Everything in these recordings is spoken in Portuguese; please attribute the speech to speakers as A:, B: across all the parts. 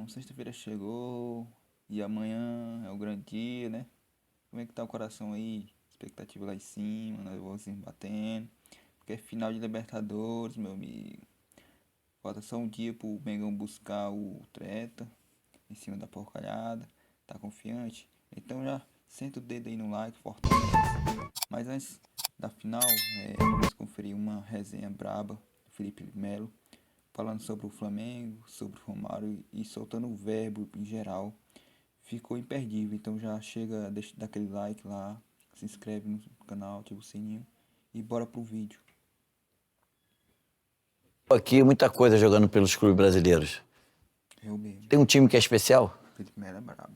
A: Sexta-feira chegou e amanhã é o grande dia, né? Como é que tá o coração aí? Expectativa lá em cima, nervosinho batendo. Porque é final de Libertadores, meu amigo. Falta só um dia pro Mengão buscar o treta em cima da porcalhada. Tá confiante? Então já senta o dedo aí no like, fortalece. Mas antes da final, vamos conferir uma resenha braba do Felipe Melo falando sobre o Flamengo, sobre o Romário e soltando o verbo em geral. Ficou imperdível, então já chega, deixa daquele like lá, se inscreve no canal, ativa o sininho e bora pro vídeo.
B: Aqui muita coisa jogando pelos clubes brasileiros.
A: Eu mesmo.
B: Tem um time que é especial?
A: Felipe Melo é brabo.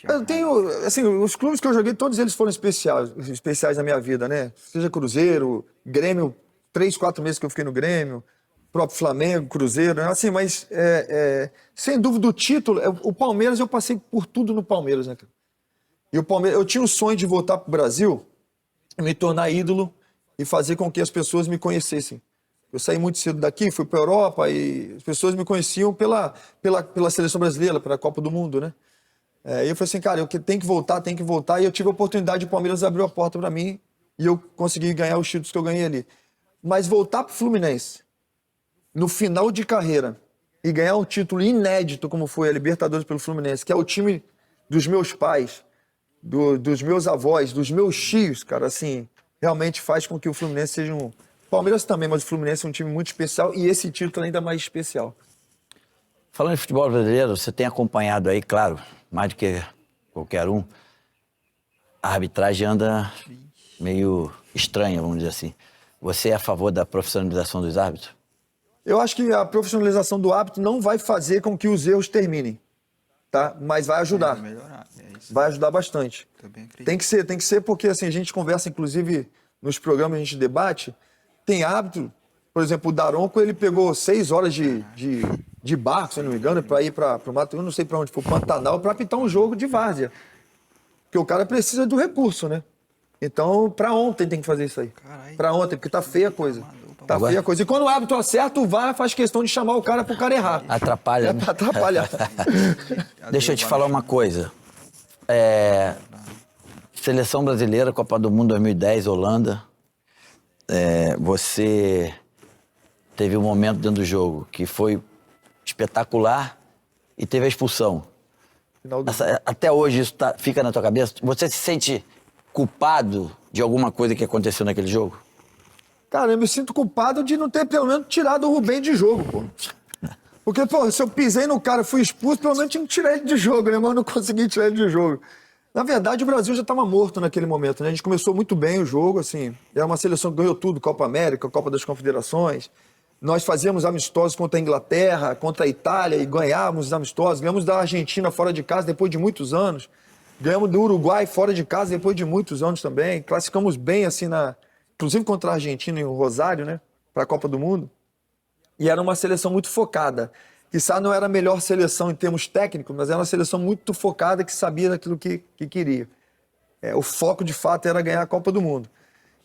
C: Eu tenho, assim, os clubes que eu joguei, todos eles foram especiais na minha vida, né? Seja Cruzeiro, Grêmio, 3, 4 meses que eu fiquei no Grêmio, próprio Flamengo, Cruzeiro, né? Assim, mas sem dúvida o título, o Palmeiras, eu passei por tudo no Palmeiras, né, cara? E o Palmeiras, eu tinha o sonho de voltar pro Brasil, me tornar ídolo e fazer com que as pessoas me conhecessem. Eu saí muito cedo daqui, fui para a Europa e as pessoas me conheciam pela seleção brasileira, pela Copa do Mundo, né? E eu falei assim, cara, eu tenho que voltar. E eu tive a oportunidade, o Palmeiras abriu a porta para mim e eu consegui ganhar os títulos que eu ganhei ali. Mas voltar pro Fluminense, no final de carreira, e ganhar um título inédito, como foi a Libertadores pelo Fluminense, que é o time dos meus pais, dos meus avós, dos meus tios, cara, assim, realmente faz com que o Fluminense seja um... Palmeiras também, mas o Fluminense é um time muito especial e esse título ainda mais especial.
B: Falando em futebol brasileiro, você tem acompanhado aí, claro, mais do que qualquer um, a arbitragem anda meio estranha, vamos dizer assim. Você é a favor da profissionalização dos árbitros?
C: Eu acho que a profissionalização do árbitro não vai fazer com que os erros terminem, tá? Mas vai ajudar.
A: Vai melhorar, isso.
C: Vai ajudar bastante.
A: Também acredito.
C: Tem que ser porque assim, a gente conversa, inclusive, nos programas a gente debate, tem árbitro, por exemplo, o Daronco, ele pegou 6 horas de barco, se eu não me engano, para ir para o Mato, eu não sei para onde, para o Pantanal, para apitar um jogo de várzea. Porque o cara precisa do recurso, né? Então, para ontem tem que fazer isso aí. Para ontem, porque tá feia a coisa. Tá feia a coisa. E quando o árbitro acerta, o VAR faz questão de chamar o cara pro cara errar.
B: Atrapalha, né?
C: Pra atrapalhar.
B: Deixa eu te falar uma coisa. Seleção brasileira, Copa do Mundo 2010, Holanda. Você teve um momento dentro do jogo que foi espetacular e teve a expulsão. Até hoje isso fica na tua cabeça? Você se sente culpado de alguma coisa que aconteceu naquele jogo?
C: Cara, eu me sinto culpado de não ter pelo menos tirado o Rubem de jogo, pô. Porque, pô, se eu pisei no cara, fui expulso, pelo menos tinha que tirar ele de jogo, né? Mas eu não consegui tirar ele de jogo. Na verdade, o Brasil já estava morto naquele momento, né? A gente começou muito bem o jogo, assim. Era uma seleção que ganhou tudo, Copa América, Copa das Confederações. Nós fazíamos amistosos contra a Inglaterra, contra a Itália e ganhávamos os amistosos. Ganhamos da Argentina fora de casa depois de muitos anos. Ganhamos do Uruguai fora de casa depois de muitos anos também. Classificamos bem, assim, inclusive contra a Argentina e o Rosário, né? Para a Copa do Mundo. E era uma seleção muito focada. Quizá não era a melhor seleção em termos técnicos, mas era uma seleção muito focada que sabia daquilo que queria. O foco, de fato, era ganhar a Copa do Mundo.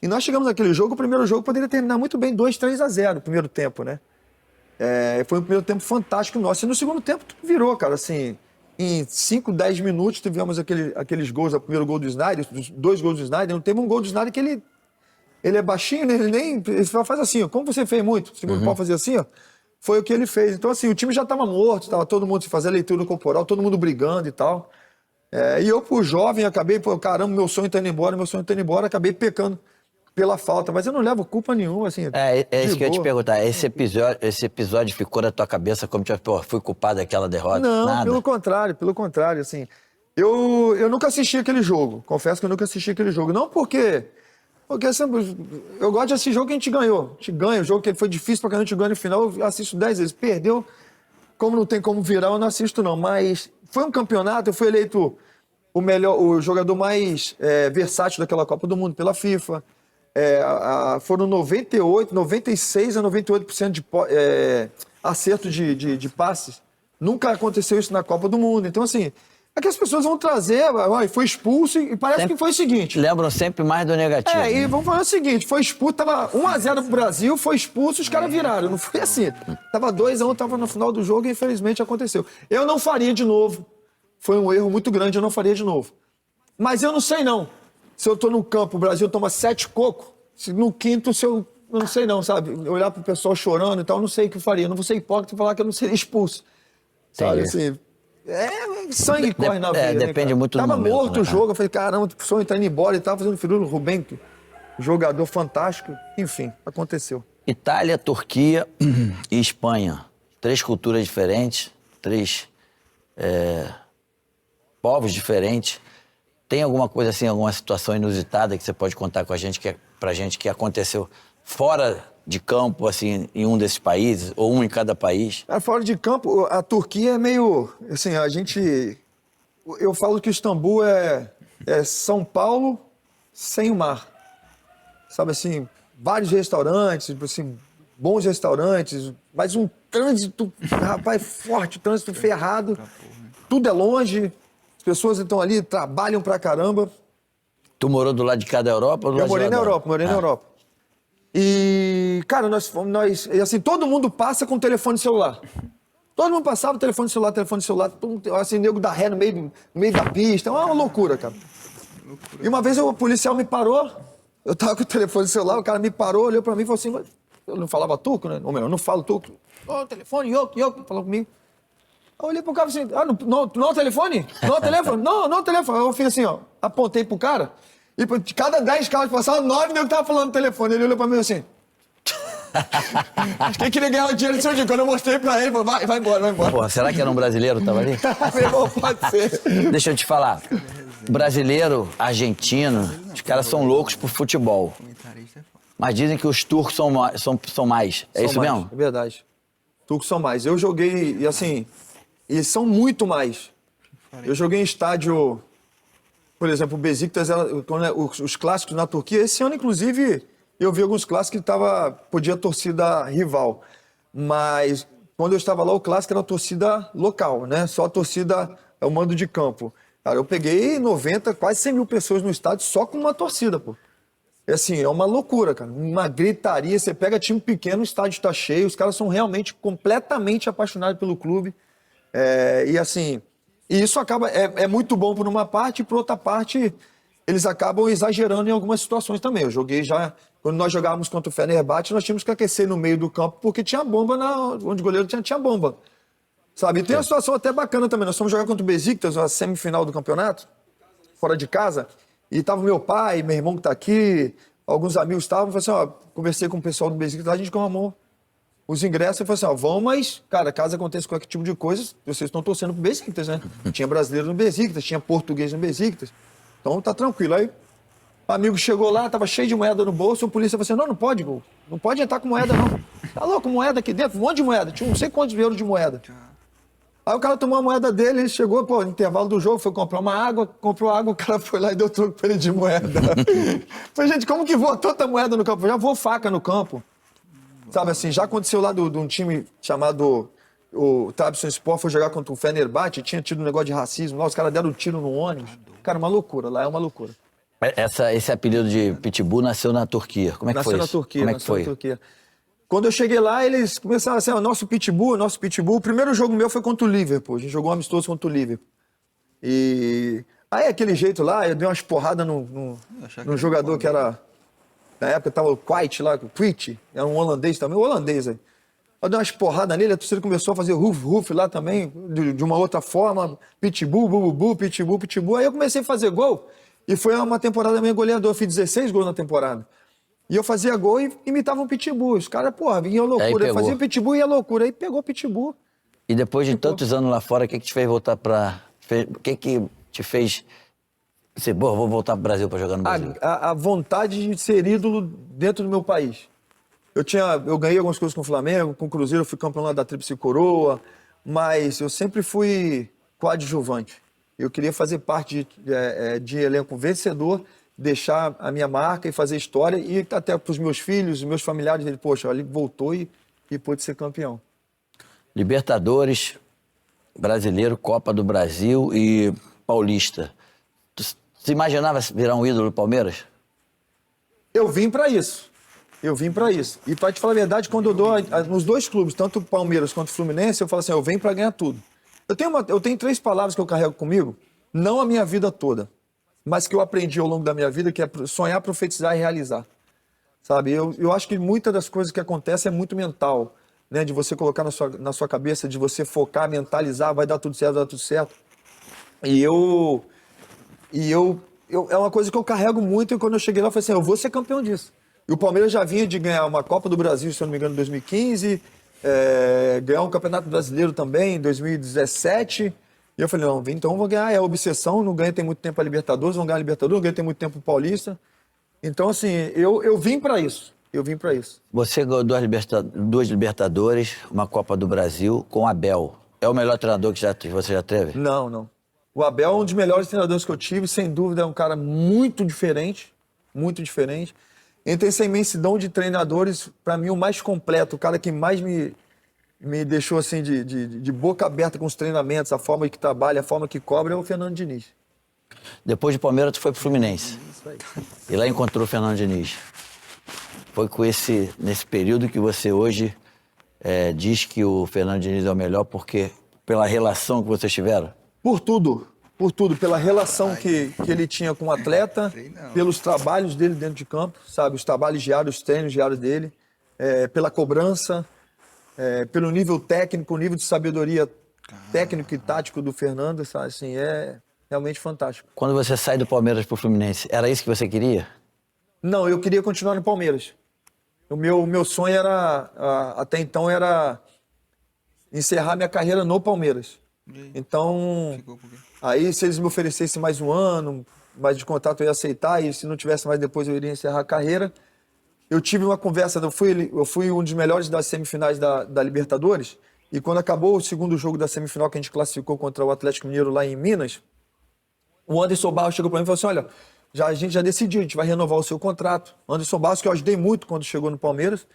C: E nós chegamos naquele jogo, o primeiro jogo poderia terminar muito bem 2-3-0 no primeiro tempo, né? Foi um primeiro tempo fantástico nosso. E no segundo tempo tudo virou, cara, assim... Em 5, 10 minutos tivemos aqueles gols, o primeiro gol do Sneijder, os 2 gols do Sneijder. Não teve um gol do Sneijder que ele é baixinho, né? Ele faz assim, ó. Como você fez muito, o segundo pau fazia assim, ó. Foi o que ele fez. Então, assim, o time já estava morto, estava todo mundo se fazendo leitura corporal, todo mundo brigando e tal. E eu, por jovem, acabei, caramba, meu sonho tá indo embora, acabei pecando pela falta. Mas eu não levo culpa nenhuma, assim.
B: Isso que eu ia te perguntar. Esse episódio ficou na tua cabeça como, tipo, fui culpado daquela derrota?
C: Não,
B: Nada.
C: pelo contrário, assim. Eu nunca assisti aquele jogo, confesso que eu nunca assisti aquele jogo. Não porque sempre, eu gosto de assistir jogo que a gente ganhou. A gente ganha, o jogo que foi difícil pra caramba, a gente ganha no final, eu assisto 10 vezes. Perdeu, como não tem como virar, eu não assisto não. Mas foi um campeonato, eu fui eleito o jogador mais versátil daquela Copa do Mundo pela FIFA. Foram 96 a 98% de acerto de passes. Nunca aconteceu isso na Copa do Mundo. Então, assim, É que as pessoas vão trazer, foi expulso e parece que foi o seguinte.
B: Lembram sempre mais do negativo.
C: E vamos falar o seguinte, foi expulso, tava 1-0 pro Brasil, foi expulso, os caras viraram, não foi assim. Tava 2-1, tava no final do jogo e infelizmente aconteceu. Eu não faria de novo, foi um erro muito grande, eu não faria de novo. Mas eu não sei não, se eu tô no campo, o Brasil toma 7 cocos, se no quinto, se eu não sei não, sabe, olhar pro pessoal chorando e tal, eu não sei o que eu faria, eu não vou ser hipócrita e falar que eu não seria expulso, sabe, assim... sangue corre na veia,
B: depende muito do
C: Tava
B: momento,
C: morto
B: né,
C: o
B: cara?
C: jogo, eu falei, caramba, o pessoal tá indo embora e tava fazendo firula, o Rubem, jogador fantástico, enfim, aconteceu.
B: Itália, Turquia e Espanha. 3 culturas diferentes, 3 povos diferentes. Tem alguma coisa assim, alguma situação inusitada que você pode contar com a gente, pra gente, que aconteceu fora de campo, assim, em um desses países, ou um em cada país?
C: Fora de campo, a Turquia é meio, assim, eu falo que Istambul é São Paulo sem o mar, sabe assim, vários restaurantes, assim, bons restaurantes, mas um trânsito, rapaz, forte, trânsito ferrado, tudo é longe, as pessoas estão ali, trabalham pra caramba.
B: Tu morou do lado de cada Europa? Ou do
C: Eu
B: lado
C: morei
B: de
C: na
B: lá?
C: Europa, morei na Europa. E, cara, e assim, todo mundo passa com telefone celular. Todo mundo passava telefone celular, todo mundo, assim, nego da ré no meio da pista, é uma loucura, cara. E uma vez o policial me parou, eu tava com o telefone celular, o cara me parou, olhou pra mim e falou assim, eu não falava turco, né? Ou melhor, eu não falo turco. Ô, telefone, yok, falou comigo. Eu olhei pro cara e falei assim, não telefone? Não telefone? Não telefone. Eu fiz assim, ó, apontei pro cara, e de cada 10 carros que passavam, 9 nego tava falando no telefone. Ele olhou pra mim assim. Quem queria ganhar o dinheiro do seu dia? Quando eu mostrei pra ele, falou, vai embora.
B: Pô, será que era um brasileiro que tava ali?
C: Meu irmão, pode ser.
B: Deixa eu te falar. Brasileiro, argentino, os caras são loucos por futebol. Mas dizem que os turcos são mais. É
C: São
B: isso
C: mais,
B: mesmo?
C: É verdade. Turcos são mais. Eu joguei, e assim, e são muito mais. Eu joguei em estádio, por exemplo, o Besiktas, os clássicos na Turquia. Esse ano, inclusive, eu vi alguns clássicos que podia a torcida rival. Mas quando eu estava lá, o clássico era a torcida local, né? Só a torcida, o mando de campo. Cara, eu peguei 90, quase 100 mil pessoas no estádio só com uma torcida, pô. É assim, é uma loucura, cara. Uma gritaria. Você pega time pequeno, o estádio tá cheio. Os caras são realmente completamente apaixonados pelo clube. E assim, e isso acaba, é muito bom por uma parte, e por outra parte, eles acabam exagerando em algumas situações também. Eu joguei já, quando nós jogávamos contra o Fenerbahçe, nós tínhamos que aquecer no meio do campo, porque tinha bomba, onde o goleiro tinha bomba. Sabe? E tem uma situação até bacana também. Nós fomos jogar contra o Besiktas, a semifinal do campeonato, fora de casa, e tava meu pai, meu irmão que tá aqui, alguns amigos estavam, falei assim, ó, conversei com o pessoal do Besiktas, a gente arrumou os ingressos, eu falei assim, ó, vão, mas, cara, caso aconteça qualquer tipo de coisa, vocês estão torcendo pro Besiktas, né? Tinha brasileiro no Besiktas, tinha português no Besiktas, então tá tranquilo. Aí, o amigo chegou lá, tava cheio de moeda no bolso, o polícia falou assim, não pode, gol, não pode entrar com moeda, não. Tá louco, moeda aqui dentro, um monte de moeda, tinha não sei quantos euros de moeda. Aí o cara tomou a moeda dele, ele chegou, no intervalo do jogo, foi comprar uma água, comprou água, o cara foi lá e deu troco pra ele de moeda. Falei, gente, como que voa tanta moeda no campo? Já voou faca no campo. Sabe assim, já aconteceu lá de um time chamado o Trabzonspor, foi jogar contra o Fenerbahçe, tinha tido um negócio de racismo lá, os caras deram um tiro no ônibus. Cara, uma loucura, lá é uma loucura.
B: Esse apelido de Pitbull nasceu na Turquia. Como é que foi isso?
C: Nasceu na Turquia,
B: Como é que foi?
C: na Turquia. Quando eu cheguei lá, eles começaram assim, nosso Pitbull. O primeiro jogo meu foi contra o Liverpool, a gente jogou um amistoso contra o Liverpool. E aí aquele jeito lá, eu dei umas porradas no jogador que era... Na época tava o Quite lá, o Quite, era um holandês também, aí. Eu dei umas porradas nele, a torcida começou a fazer ruf lá também, de uma outra forma, pitbull, bububu, pitbull. Aí eu comecei a fazer gol, e foi uma temporada meio goleador, eu fiz 16 gols na temporada. E eu fazia gol e imitava um pitbull. Os caras, vinha loucura, eu fazia pitbull e ia loucura. Aí pegou pitbull.
B: E depois de tantos anos lá fora, o que te fez voltar pra... O que te fez... Você, vou voltar pro Brasil pra jogar no Brasil?
C: A vontade de ser ídolo dentro do meu país. Eu ganhei algumas coisas com o Flamengo, com o Cruzeiro, eu fui campeão lá da Tríplice Coroa, mas eu sempre fui coadjuvante. Eu queria fazer parte de elenco vencedor, deixar a minha marca e fazer história, e até pros meus filhos, meus familiares, ele voltou e pôde ser campeão.
B: Libertadores, Brasileiro, Copa do Brasil e Paulista. Tu imaginava virar um ídolo do Palmeiras?
C: Eu vim pra isso. E pra te falar a verdade, quando eu dou nos dois clubes, tanto o Palmeiras quanto o Fluminense, eu falo assim, eu venho pra ganhar tudo. Eu tenho 3 palavras que eu carrego comigo, não a minha vida toda, mas que eu aprendi ao longo da minha vida, que é sonhar, profetizar e realizar. Sabe? Eu acho que muitas das coisas que acontecem é muito mental, né? De você colocar na sua cabeça, de você focar, mentalizar, vai dar tudo certo, vai dar tudo certo. É uma coisa que eu carrego muito, e quando eu cheguei lá, eu falei assim, eu vou ser campeão disso. E o Palmeiras já vinha de ganhar uma Copa do Brasil, se eu não me engano, em 2015, ganhar um Campeonato Brasileiro também em 2017. E eu falei, não, então eu vou ganhar, é a obsessão, não ganha tem muito tempo a Libertadores, vão ganhar a Libertadores, não ganha tem muito tempo o Paulista. Então, assim, eu vim pra isso.
B: Você ganhou 2 Libertadores, uma Copa do Brasil com o Abel. É o melhor treinador que você já teve?
C: Não. O Abel é um dos melhores treinadores que eu tive, sem dúvida, é um cara muito diferente. Entre essa imensidão de treinadores, para mim, o mais completo, o cara que mais me deixou assim de boca aberta com os treinamentos, a forma que trabalha, a forma que cobra, é o Fernando Diniz.
B: Depois de Palmeiras, tu foi pro Fluminense.
C: Isso aí.
B: E lá encontrou o Fernando Diniz. Foi nesse período que você hoje diz que o Fernando Diniz é o melhor, porque pela relação que vocês tiveram?
C: Por tudo, pela relação que ele tinha com o atleta, pelos trabalhos dele dentro de campo, sabe? Os trabalhos diários, os treinos diários dele, pela cobrança, pelo nível técnico, o nível de sabedoria técnico e tático do Fernando, sabe? Assim, é realmente fantástico.
B: Quando você sai do Palmeiras pro Fluminense, era isso que você queria?
C: Não, eu queria continuar no Palmeiras. O meu sonho até então era encerrar minha carreira no Palmeiras. Então, aí se eles me oferecessem mais um ano, mais de contrato, eu ia aceitar, e se não tivesse mais depois eu iria encerrar a carreira. Eu tive uma conversa, eu fui um dos melhores das semifinais da Libertadores, e quando acabou o segundo jogo da semifinal que a gente classificou contra o Atlético Mineiro lá em Minas, o Anderson Barros chegou para mim e falou assim, olha, a gente já decidiu, a gente vai renovar o seu contrato. O Anderson Barros, que eu ajudei muito quando chegou no Palmeiras,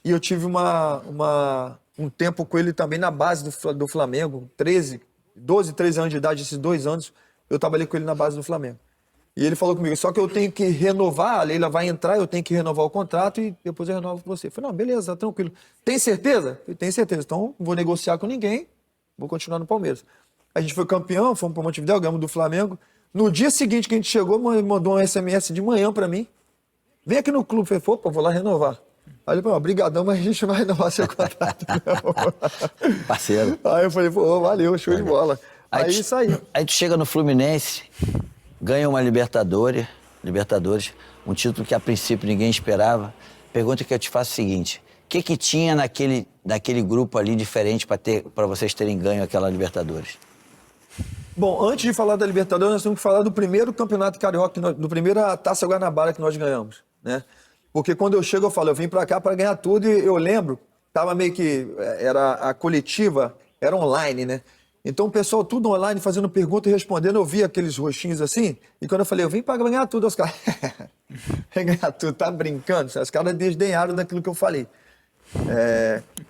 C: e eu tive um tempo com ele também na base do Flamengo, 12, 13 anos de idade, esses 2 anos, eu trabalhei com ele na base do Flamengo. E ele falou comigo, só que eu tenho que renovar, a Leila vai entrar, eu tenho que renovar o contrato e depois eu renovo com você. Eu falei, não, beleza, tranquilo. Tem certeza? Eu tenho certeza, então não vou negociar com ninguém, vou continuar no Palmeiras. A gente foi campeão, fomos para Montevidéu, ganhamos do Flamengo. No dia seguinte que a gente chegou, mandou um SMS de manhã para mim. Vem aqui no clube. Eu falei, pô, vou lá renovar. Aí ele falou, brigadão, mas a gente vai renovar seu contrato.
B: Parceiro.
C: Aí eu falei, pô, valeu, show de bola. Aí isso aí.
B: Aí tu chega no Fluminense, ganha uma Libertadores, um título que a princípio ninguém esperava. Pergunta que eu te faço é a seguinte, o que tinha naquele grupo ali diferente para vocês terem ganho aquela Libertadores?
C: Bom, antes de falar da Libertadores, nós temos que falar do primeiro campeonato carioca, do primeira Taça Guanabara que nós ganhamos, né? Porque quando eu chego, eu falo, eu vim pra cá para ganhar tudo, e eu lembro, tava meio que, a coletiva era online, né? Então o pessoal tudo online, fazendo pergunta e respondendo, eu via aqueles rostinhos assim, e quando eu falei, eu vim para ganhar tudo, os caras, ganhar tudo, tá brincando? Os caras desdenharam daquilo que eu falei.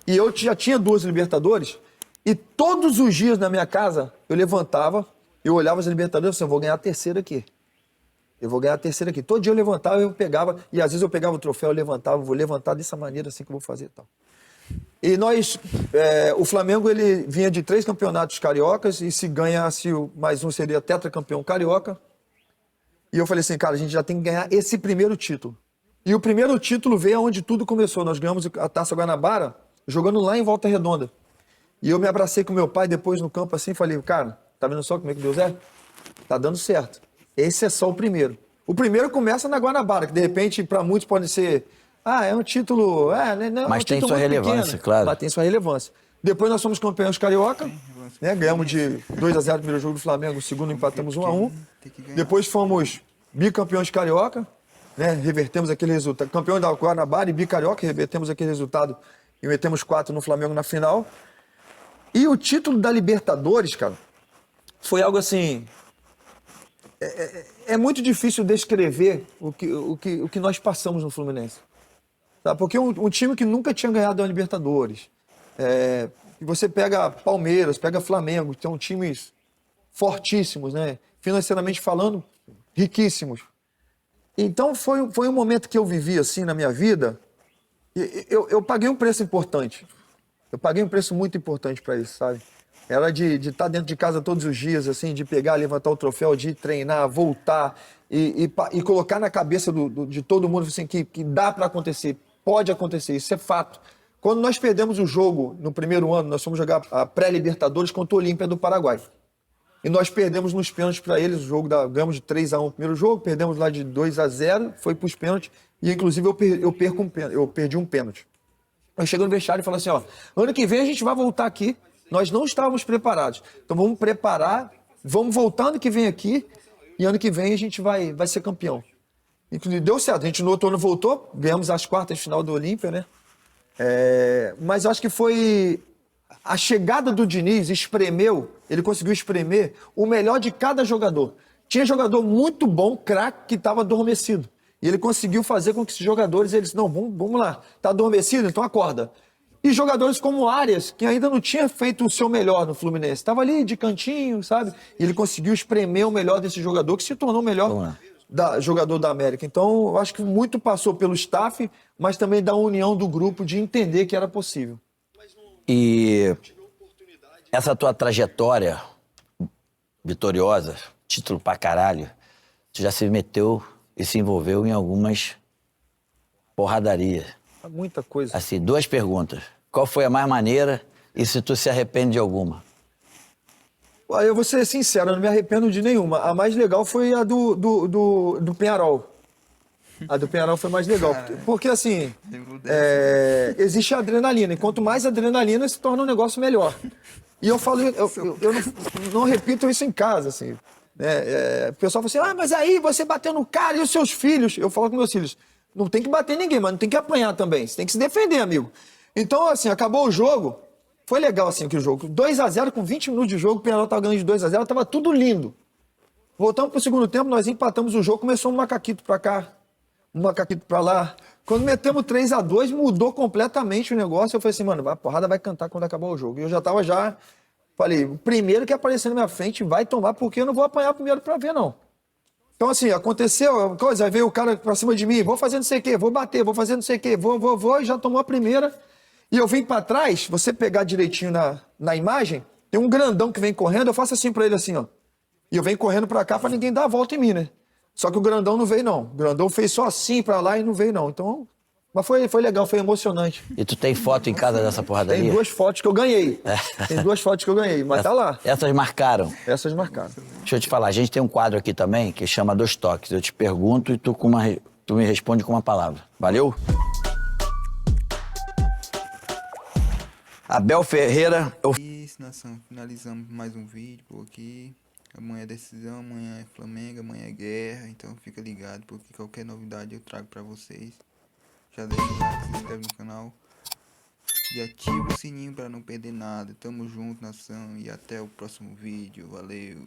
C: E eu já tinha 2 Libertadores, e todos os dias na minha casa, eu levantava, eu olhava as Libertadores e falei, eu vou ganhar a terceira aqui. Todo dia eu levantava, eu pegava, e às vezes eu pegava o troféu, eu levantava, vou levantar dessa maneira assim que eu vou fazer e tal. E o Flamengo, ele vinha de 3 campeonatos cariocas, e se ganhasse mais um seria tetracampeão carioca. E eu falei assim, cara, a gente já tem que ganhar esse primeiro título. E o primeiro título veio onde tudo começou. Nós ganhamos a Taça Guanabara jogando lá em Volta Redonda. E eu me abracei com meu pai depois no campo assim e falei, cara, tá vendo só como é que Deus é? Tá dando certo. Esse é só o primeiro. O primeiro começa na Guanabara, que de repente para muitos pode ser, é um título, não,
B: mas
C: um
B: tem
C: título
B: sua relevância,
C: pequeno.
B: claro.
C: Mas tem sua relevância. Depois nós somos campeões carioca, né? Ganhamos de 2-0 no primeiro jogo do Flamengo, o segundo empatamos 1-1. Depois fomos bicampeões carioca, né? Revertemos aquele resultado. Campeão da Guanabara e bicarioca, revertemos aquele resultado e metemos 4 no Flamengo na final. E o título da Libertadores, cara, foi algo assim... É muito difícil descrever o que nós passamos no Fluminense. Tá? Porque um time que nunca tinha ganhado a Libertadores, E você pega Palmeiras, pega Flamengo, que são times fortíssimos, né? Financeiramente falando, riquíssimos. Então foi um momento que eu vivi assim na minha vida. E eu paguei um preço importante. Eu paguei um preço muito importante para isso, sabe? Era de estar dentro de casa todos os dias, assim, de pegar, levantar o troféu, de ir treinar, voltar e colocar na cabeça de todo mundo assim, que dá para acontecer, pode acontecer, isso é fato. Quando nós perdemos o jogo no primeiro ano, nós fomos jogar a pré-Libertadores contra o Olímpia do Paraguai. E nós perdemos nos pênaltis para eles, o jogo ganhamos de 3-1 o primeiro jogo, perdemos lá de 2-0, foi para os pênaltis, e inclusive eu perdi um pênalti. Eu chego no vestiário e falo assim, ó, ano que vem a gente vai voltar aqui, nós não estávamos preparados, então vamos preparar, vamos voltar ano que vem aqui, e ano que vem a gente vai ser campeão. Inclusive deu certo, a gente no outro ano voltou, ganhamos as quartas de final do Olímpia, né? Mas acho que foi a chegada do Diniz, ele conseguiu espremer o melhor de cada jogador. Tinha jogador muito bom, craque, que estava adormecido. E ele conseguiu fazer com que esses jogadores, eles, não, vamos lá, tá adormecido, então acorda. E jogadores como Arias, que ainda não tinha feito o seu melhor no Fluminense, estava ali de cantinho, sabe? E ele conseguiu espremer o melhor desse jogador, que se tornou o melhor jogador da América. Então, eu acho que muito passou pelo staff, mas também da união do grupo de entender que era possível.
B: E essa tua trajetória vitoriosa, título pra caralho, tu já se meteu e se envolveu em algumas porradarias.
C: Muita coisa.
B: Assim, 2 perguntas. Qual foi a mais maneira e se tu se arrepende de alguma?
C: Eu vou ser sincero, eu não me arrependo de nenhuma. A mais legal foi a do Penharol. A do Penharol foi mais legal. Porque, assim, existe adrenalina. E quanto mais adrenalina, se torna um negócio melhor. E eu falo, eu não repito isso em casa, assim. O pessoal fala assim, mas aí você bateu no cara e os seus filhos? Eu falo com meus filhos, não tem que bater ninguém, mas não tem que apanhar também. Você tem que se defender, amigo. Então, assim, acabou o jogo. Foi legal, assim, que o jogo. 2-0 com 20 minutos de jogo, o Penharol tava ganhando de 2-0, tava tudo lindo. Voltamos pro segundo tempo, nós empatamos o jogo, começou um macaquito pra cá, um macaquito pra lá. Quando metemos 3-2, mudou completamente o negócio. Eu falei assim, mano, a porrada vai cantar quando acabar o jogo. E eu já tava falei, o primeiro que aparecer na minha frente vai tomar, porque eu não vou apanhar primeiro pra ver, não. Então, assim, aconteceu coisa, aí veio o cara pra cima de mim, vou fazer não sei o quê, vou bater, vou fazer não sei o quê, vou, e já tomou a primeira. E eu vim pra trás, você pegar direitinho na imagem, tem um grandão que vem correndo, eu faço assim pra ele, assim, ó. E eu venho correndo pra cá pra ninguém dar a volta em mim, né? Só que o grandão não veio, não. O grandão fez só assim pra lá e não veio, não. Então, mas foi legal, foi emocionante.
B: E tu tem foto em casa dessa porradaria?
C: Tem 2 fotos que eu ganhei. Tem 2 fotos que eu ganhei, mas tá lá.
B: Essas marcaram.
C: Essas marcaram.
B: Deixa eu te falar, a gente tem um quadro aqui também que chama 2 toques. Eu te pergunto e tu me responde com uma palavra. Valeu? Abel Ferreira...
A: Isso, nação. Finalizamos mais um vídeo por aqui. Amanhã é decisão, amanhã é Flamengo, amanhã é guerra. Então fica ligado, porque qualquer novidade eu trago pra vocês. Já deixa o like, se inscreve no canal. E ativa o sininho pra não perder nada. Tamo junto, nação. E até o próximo vídeo. Valeu!